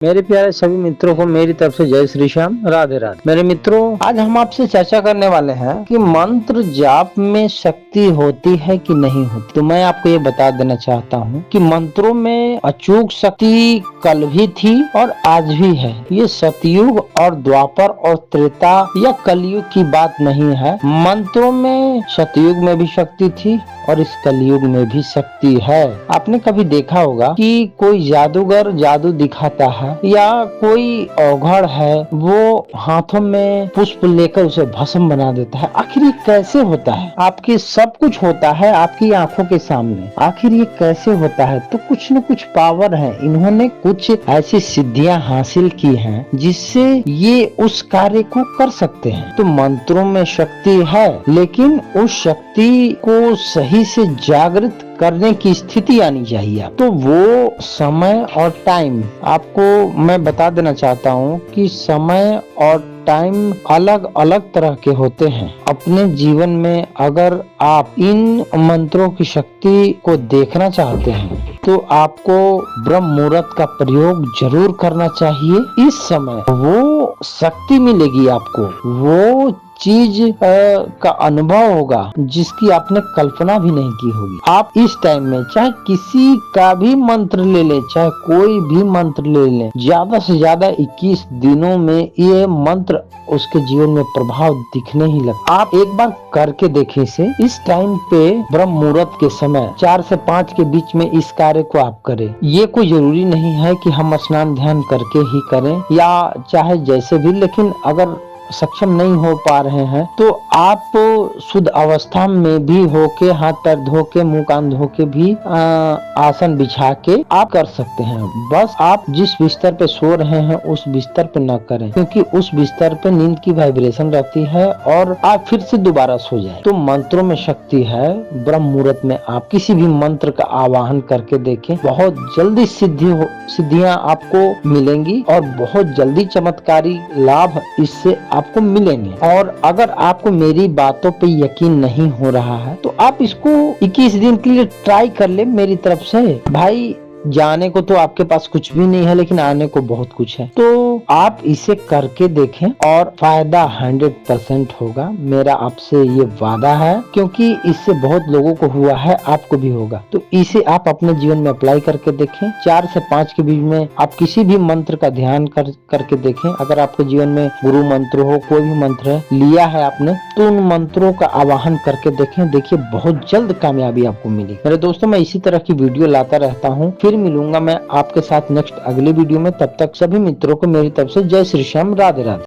मेरे प्यारे सभी मित्रों को मेरी तरफ से जय श्री श्याम, राधे राधे। मेरे मित्रों, आज हम आपसे चर्चा करने वाले हैं कि मंत्र जाप में शक्ति होती है कि नहीं होती। तो मैं आपको ये बता देना चाहता हूँ कि मंत्रों में अचूक शक्ति कल भी थी और आज भी है। ये सतयुग और द्वापर और त्रेता या कलयुग की बात नहीं है। मंत्रों में सतयुग में भी शक्ति थी और इस कलयुग में भी शक्ति है। आपने कभी देखा होगा कि कोई जादूगर जादू दिखाता है या कोई औघड़ है वो हाथों में पुष्प लेकर उसे भस्म बना देता है। आखिर ये कैसे होता है? आपकी सब कुछ होता है आपकी आंखों के सामने, आखिर ये कैसे होता है? तो कुछ न कुछ पावर है, इन्होंने कुछ ऐसी सिद्धियां हासिल की हैं जिससे ये उस कार्य को कर सकते हैं। तो मंत्रों में शक्ति है, लेकिन उस शक्ति को सही से जागृत करने की स्थिति आनी चाहिए। तो वो समय और टाइम आपको मैं बता देना चाहता हूँ कि समय और टाइम अलग अलग तरह के होते हैं। अपने जीवन में अगर आप इन मंत्रों की शक्ति को देखना चाहते हैं तो आपको ब्रह्म मुहूर्त का प्रयोग जरूर करना चाहिए। इस समय वो शक्ति मिलेगी, आपको वो चीज का अनुभव होगा जिसकी आपने कल्पना भी नहीं की होगी। आप इस टाइम में चाहे किसी का भी मंत्र ले लें, चाहे कोई भी मंत्र ले लें, ज्यादा से ज्यादा 21 दिनों में ये मंत्र उसके जीवन में प्रभाव दिखने ही लगता। आप एक बार करके देखें इसे। इस टाइम पे ब्रह्म मुहूर्त के समय 4 से 5 के बीच में इस कार्य को आप करें। ये कोई जरूरी नहीं है कि हम स्नान ध्यान करके ही करें या चाहे जैसे भी, लेकिन अगर सक्षम नहीं हो पा रहे हैं तो आप शुद्ध अवस्था में भी होके, हाथ पैर धो के, मुंह कान धो के भी आसन बिछा के आप कर सकते हैं। बस आप जिस बिस्तर पे सो रहे हैं उस बिस्तर पे न करें, क्योंकि उस बिस्तर पे नींद की वाइब्रेशन रहती है और आप फिर से दोबारा सो जाए। तो मंत्रों में शक्ति है। ब्रह्म मुहूर्त में आप किसी भी मंत्र का आवाहन करके देखें, बहुत जल्दी सिद्धियां आपको मिलेंगी और बहुत जल्दी चमत्कारी लाभ इससे आपको मिलेंगे। और अगर आपको मेरी बातों पे यकीन नहीं हो रहा है तो आप इसको 21 दिन के लिए ट्राई कर ले मेरी तरफ से। भाई, जाने को तो आपके पास कुछ भी नहीं है, लेकिन आने को बहुत कुछ है। तो आप इसे करके देखें और फायदा 100% होगा। मेरा आपसे ये वादा है, क्योंकि इससे बहुत लोगों को हुआ है, आपको भी होगा। तो इसे आप अपने जीवन में अप्लाई करके देखें। 4 से 5 के बीच में आप किसी भी मंत्र का ध्यान करके देखें। अगर आपके जीवन में गुरु मंत्र हो, कोई भी मंत्र है लिया है आपने, तो उन मंत्रों का आवाहन करके देखें। देखिए, बहुत जल्द कामयाबी आपको मिलेगी। मेरे दोस्तों, मैं इसी तरह की वीडियो लाता रहता हूँ। फिर मिलूंगा मैं आपके साथ नेक्स्ट अगली वीडियो में। तब तक सभी मित्रों को मेरी तरफ से जय श्री श्याम, राधे राधे।